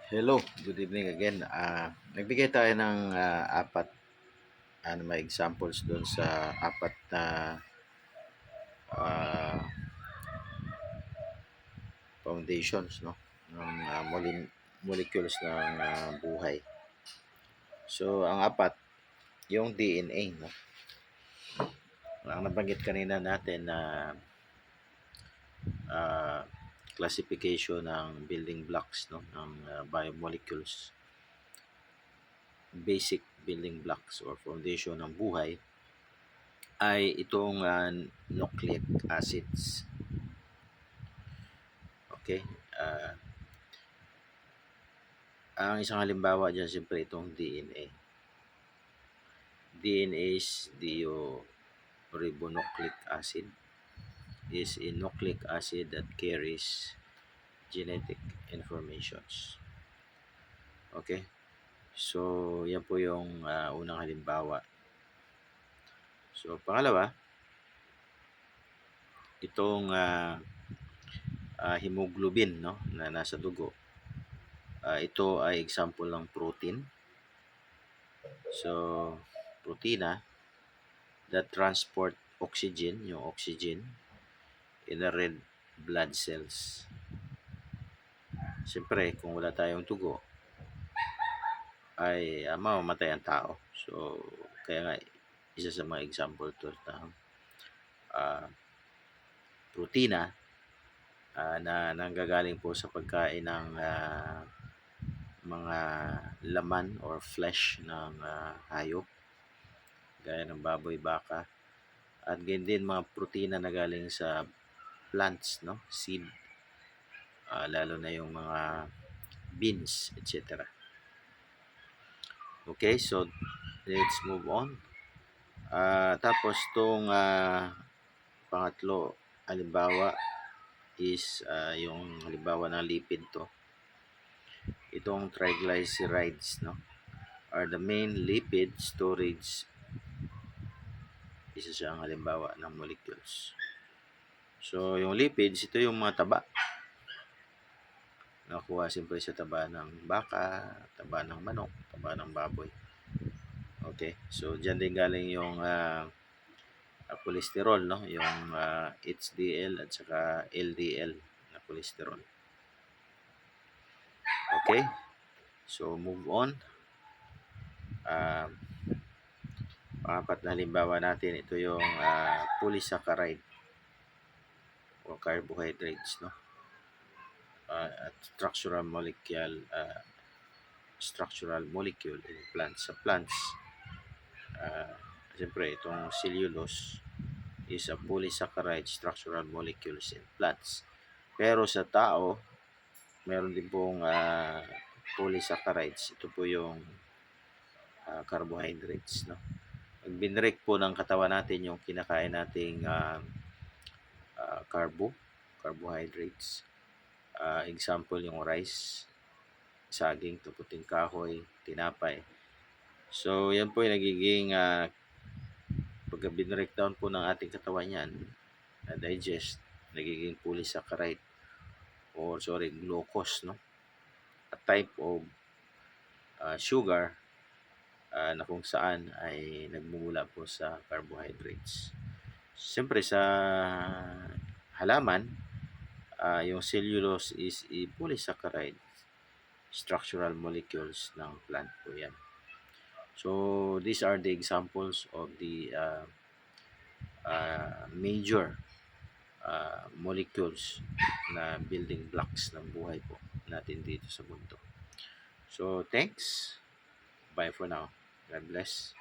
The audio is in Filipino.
Hello, good evening again. Nagbigay tayo ng apat may examples doon sa apat na ah, foundations, no, ng molecules ng buhay. So, ang apat, yung DNA, no. Ang nabanggit kanina natin na ah, classification ng building blocks, no, ng biomolecules, basic building blocks or foundation ng buhay ay itong nucleic acids. Okay? Ang isang halimbawa dyan, siyempre itong DNA. DNA is deoxyribonucleic acid, is a nucleic acid that carries genetic informations. Okay? So, yan po yung unang halimbawa. So, pangalawa, itong hemoglobin, no, na nasa dugo. Ito ay example ng protein. So, protina that transport oxygen, yung oxygen in the red blood cells. Siyempre, kung wala tayong dugo, ay mamamatay ang tao. So, kaya nga, isa sa mga example to ng protina na nanggagaling po sa pagkain ng mga laman or flesh ng hayop, gaya ng baboy, baka, at ganyan din mga protina na galing sa plants, no, seed, lalo na yung mga beans, etc. Okay, so let's move on. Tapos itong pangatlo, halimbawa is yung halimbawa ng lipid to. Itong triglycerides, no, are the main lipid storage. Isa siyang halimbawa ng molecules. So, yung lipids, ito yung mga taba. Nakuha siyempre sa taba ng baka, taba ng manok, taba ng baboy. Okay, so dyan din galing yung cholesterol, no, yung HDL at saka LDL na cholesterol. Okay, so move on. Pangapat na halimbawa natin, ito yung polysaccharide o carbohydrates, no, at structural molecule in plants. Sa plants, siyempre itong cellulose is a polysaccharide structural molecules in plants. Pero sa tao, meron din pong polysaccharides. Ito po yung carbohydrates, no. Pag binrek po ng katawan natin yung kinakain nating carbohydrates, example yung rice, saging, puting kahoy, tinapay. So, yan po yung nagiging pagka binrek down po ng ating katawan yan, digest, nagiging polysaccharide glucose, no? A type of sugar na kung saan ay nagmumula po sa carbohydrates. Siyempre sa halaman, yung cellulose is a polysaccharide structural molecules ng plant po yan. So, these are the examples of the major molecules na building blocks ng buhay po natin dito sa mundo. So, thanks. Bye for now. God bless.